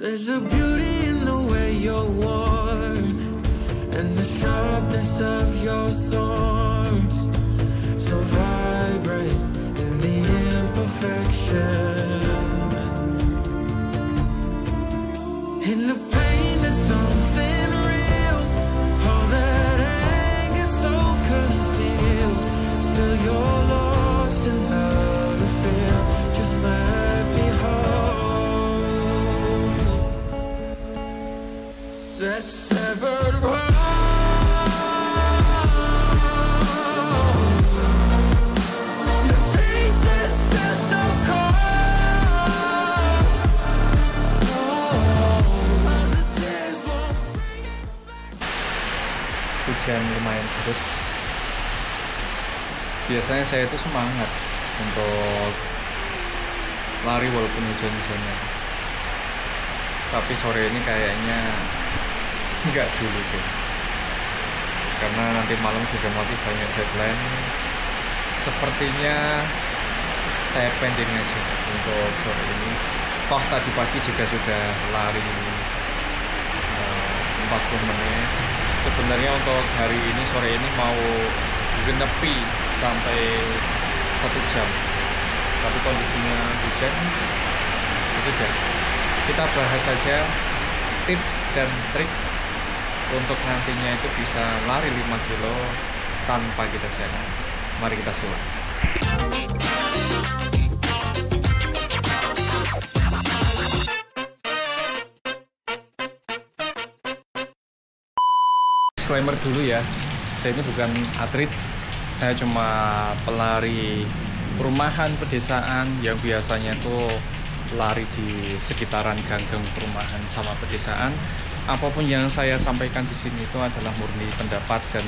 There's a beauty in the way you're worn, and the sharpness of your thorns, so vibrant in the imperfections. In the pain there's something real, all that anger so concealed. Still you're lost in how to feel. Just let me hold that severed world. The pieces feel so cold. All the tears won't bring it back. Hujan lumayan terus. Biasanya saya itu semangat untuk lari walaupun hujan-hujannya. Tapi sore ini kayaknya nggak dulu deh. Karena nanti malam juga masih banyak deadline. Sepertinya saya pending aja untuk sore ini. Toh tadi pagi juga sudah lari 40 menit. Sebenarnya untuk hari ini sore ini mau genepi sampai 1 jam. Tapi kondisinya hujan. Sudah. Kita bahas saja tips dan trik untuk nantinya itu bisa lari 5 kilo tanpa kita jalan. Mari kita simak. Disclaimer dulu ya, saya ini bukan atlet, saya cuma pelari perumahan pedesaan yang biasanya tuh lari di sekitaran gang-gang perumahan sama pedesaan. Apapun yang saya sampaikan di sini itu adalah murni pendapat dan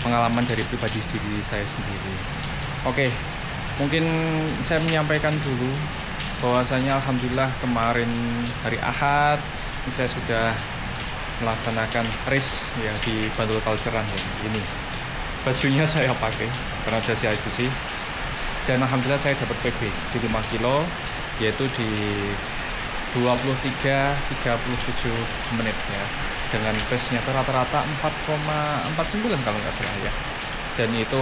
pengalaman dari pribadi diri saya sendiri. Oke, mungkin saya menyampaikan dulu bahwasanya alhamdulillah kemarin hari Ahad saya sudah melaksanakan race ya di Bantul Kalceran ya. Ini bajunya saya pakai karena sudah saya cuci, dan alhamdulillah saya dapat PB di 5 kilo, yaitu di 23:37 menit ya, dengan pace-nya rata-rata 4,49 kalau nggak salah ya. Dan itu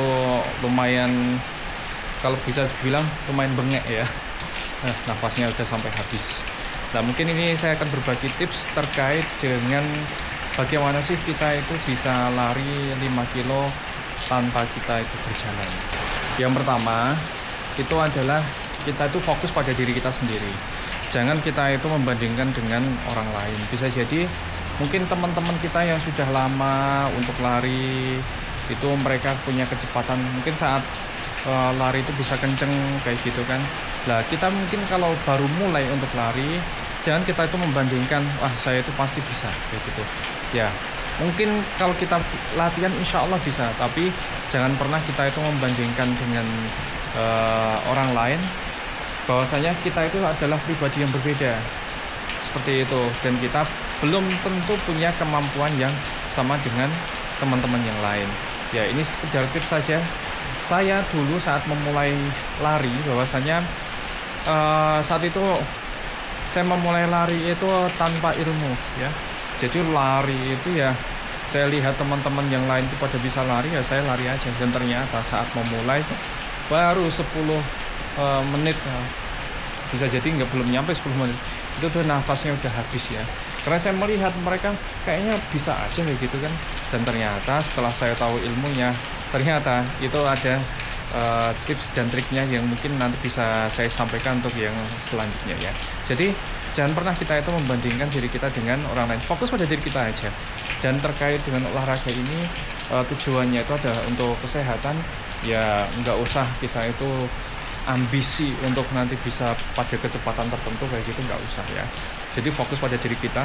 lumayan, kalau bisa dibilang lumayan bengek ya. Nafasnya udah sampai habis. Nah, mungkin ini saya akan berbagi tips terkait dengan bagaimana sih kita itu bisa lari 5 kilo tanpa kita itu berjalan. Yang pertama itu adalah kita itu fokus pada diri kita sendiri. Jangan kita itu membandingkan dengan orang lain. Bisa jadi mungkin teman-teman kita yang sudah lama untuk lari itu mereka punya kecepatan, mungkin saat lari itu bisa kenceng kayak gitu kan. Nah, kita mungkin kalau baru mulai untuk lari, jangan kita itu membandingkan, wah saya itu pasti bisa kayak gitu. Ya, mungkin kalau kita latihan insya Allah bisa, tapi jangan pernah kita itu membandingkan dengan orang lain, bahwasanya kita itu adalah pribadi yang berbeda seperti itu, dan kita belum tentu punya kemampuan yang sama dengan teman-teman yang lain. Ya, ini sekedar tips saja. Saya dulu saat memulai lari, bahwasanya saat itu saya memulai lari itu tanpa ilmu ya. Jadi lari itu ya, saya lihat teman-teman yang lain itu pada bisa lari, ya saya lari aja. Dan ternyata saat memulai baru 10 menit, bisa jadi belum nyampe 10 menit, itu tuh nafasnya udah habis ya. Karena saya melihat mereka kayaknya bisa aja kayak gitu kan. Dan ternyata setelah saya tahu ilmunya, ternyata itu ada tips dan triknya yang mungkin nanti bisa saya sampaikan untuk yang selanjutnya ya. Jadi jangan pernah kita itu membandingkan diri kita dengan orang lain. Fokus pada diri kita aja. Dan terkait dengan olahraga ini, tujuannya itu adalah untuk kesehatan. Ya nggak usah kita itu ambisi untuk nanti bisa pada kecepatan tertentu kayak gitu, nggak usah ya. Jadi fokus pada diri kita,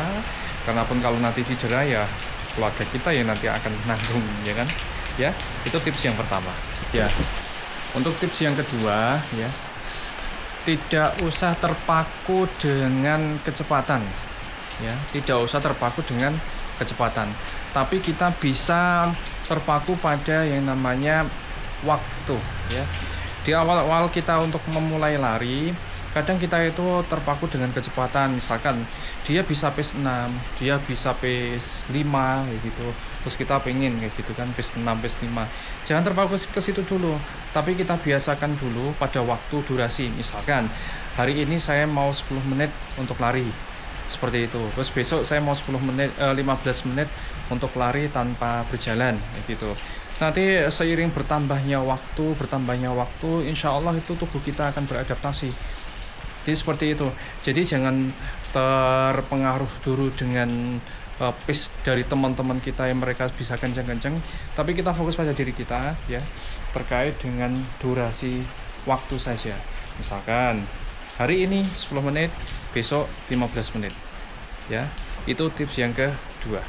karena pun kalau nanti cedera ya keluarga kita yang nanti akan nanggung ya kan. Ya, itu tips yang pertama. Ya. Untuk tips yang kedua ya, tidak usah terpaku dengan kecepatan. Ya, tidak usah terpaku dengan kecepatan. Tapi kita bisa terpaku pada yang namanya waktu ya. Di awal-awal kita untuk memulai lari, kadang kita itu terpaku dengan kecepatan, misalkan dia bisa pace 6, dia bisa pace 5 kayak gitu, terus kita pengen kayak gitu kan, pace 6, pace 5. Jangan terpaku ke situ dulu, tapi kita biasakan dulu pada waktu durasi. Misalkan hari ini saya mau 10 menit untuk lari, seperti itu. Terus besok saya mau 15 menit untuk lari tanpa berjalan kayak gitu. Nanti seiring bertambahnya waktu, insya Allah itu tubuh kita akan beradaptasi. Jadi seperti itu. Jadi jangan terpengaruh dulu dengan pace dari teman-teman kita yang mereka bisa kencang-kencang, tapi kita fokus pada diri kita ya, terkait dengan durasi waktu saja. Misalkan hari ini 10 menit, besok 15 menit. Ya, itu tips yang kedua.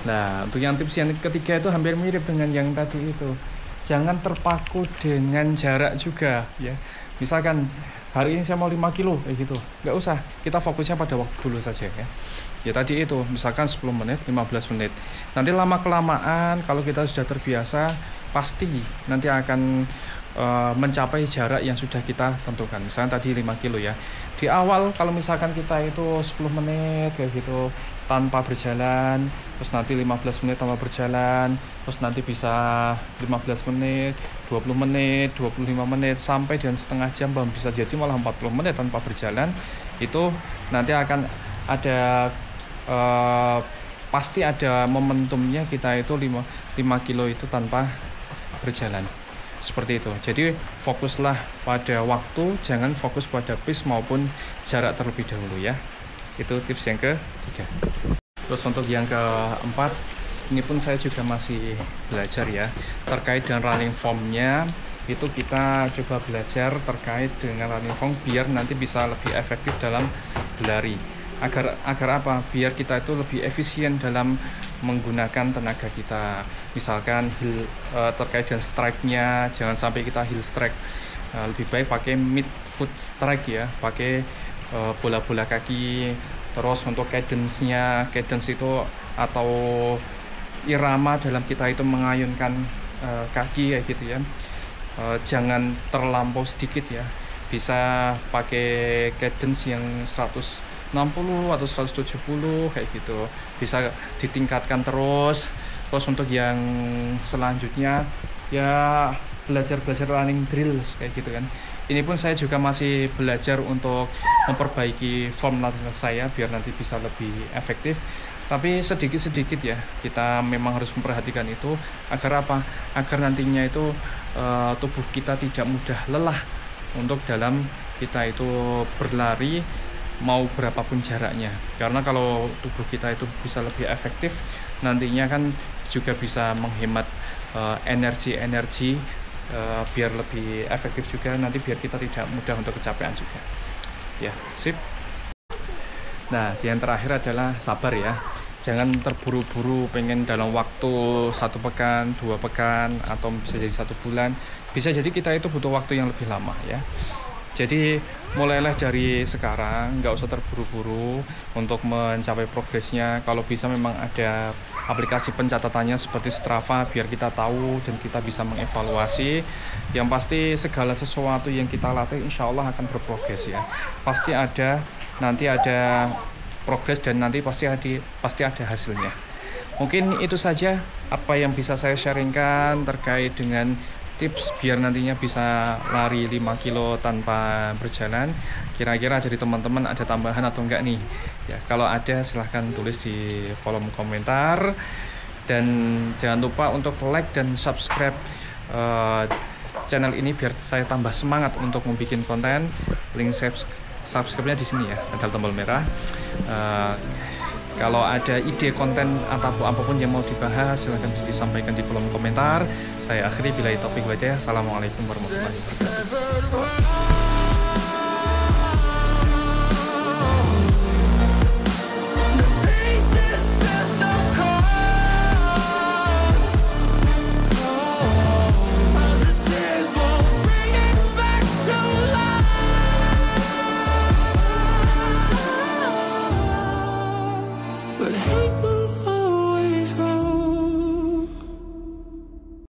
Nah, untuk yang tips yang ketiga itu hampir mirip dengan yang tadi itu. Jangan terpaku dengan jarak juga ya. Misalkan hari ini saya mau 5 kilo kayak gitu, nggak usah, kita fokusnya pada waktu dulu saja ya. Ya tadi itu, misalkan 10 menit, 15 menit. Nanti lama-kelamaan kalau kita sudah terbiasa, pasti nanti akan mencapai jarak yang sudah kita tentukan. Misalnya tadi 5 kilo ya. Di awal kalau misalkan kita itu 10 menit kayak gitu tanpa berjalan, terus nanti 15 menit tanpa berjalan, terus nanti bisa 15 menit, 20 menit, 25 menit, sampai dengan setengah jam, bisa jadi malah 40 menit tanpa berjalan. Itu nanti akan ada pasti ada momentumnya kita itu 5 kilo itu tanpa berjalan. Seperti itu. Jadi fokuslah pada waktu, jangan fokus pada pace maupun jarak terlebih dahulu ya. Itu tips yang ketiga. Terus untuk yang keempat, ini pun saya juga masih belajar ya, terkait dengan running form-nya. Itu kita coba belajar terkait dengan running form biar nanti bisa lebih efektif dalam berlari. Agar apa? Biar kita itu lebih efisien dalam menggunakan tenaga kita. Misalkan terkait dengan strike-nya, jangan sampai kita heel strike. Lebih baik pakai mid foot strike ya, pakai bola-bola kaki. Terus untuk cadence-nya, cadence itu atau irama dalam kita itu mengayunkan kaki kayak gitu ya. Jangan terlampau sedikit ya. Bisa pakai cadence yang 160 atau 170 kayak gitu, bisa ditingkatkan terus. Terus untuk yang selanjutnya ya belajar running drills kayak gitu kan. Ini pun saya juga masih belajar untuk memperbaiki form latihan saya biar nanti bisa lebih efektif. Tapi sedikit-sedikit ya, kita memang harus memperhatikan itu agar apa? Agar nantinya itu tubuh kita tidak mudah lelah untuk dalam kita itu berlari mau berapapun jaraknya. Karena kalau tubuh kita itu bisa lebih efektif, nantinya kan juga bisa menghemat energi biar lebih efektif juga, nanti biar kita tidak mudah untuk kecapean juga ya. Sip. Nah, yang terakhir adalah sabar ya. Jangan terburu-buru pengen dalam waktu 1 pekan, 2 pekan, atau bisa jadi 1 bulan. Bisa jadi kita itu butuh waktu yang lebih lama ya. Jadi mulailah dari sekarang, nggak usah terburu-buru untuk mencapai progresnya. Kalau bisa memang ada aplikasi pencatatannya seperti Strava biar kita tahu dan kita bisa mengevaluasi. Yang pasti segala sesuatu yang kita latih insya Allah akan berprogres ya. Pasti ada progres dan nanti pasti ada hasilnya. Mungkin itu saja apa yang bisa saya sharingkan terkait dengan tips biar nantinya bisa lari 5 kilo tanpa berjalan. Kira-kira dari teman-teman ada tambahan atau enggak nih ya? Kalau ada silahkan tulis di kolom komentar, dan jangan lupa untuk like dan subscribe channel ini biar saya tambah semangat untuk membuat konten. Link subscribe-nya di sini ya, ada tombol merah. Kalau ada ide konten atau apapun yang mau dibahas, silahkan disampaikan di kolom komentar. Saya akhiri, billahi taufiq wal hidayah. Assalamualaikum warahmatullahi wabarakatuh.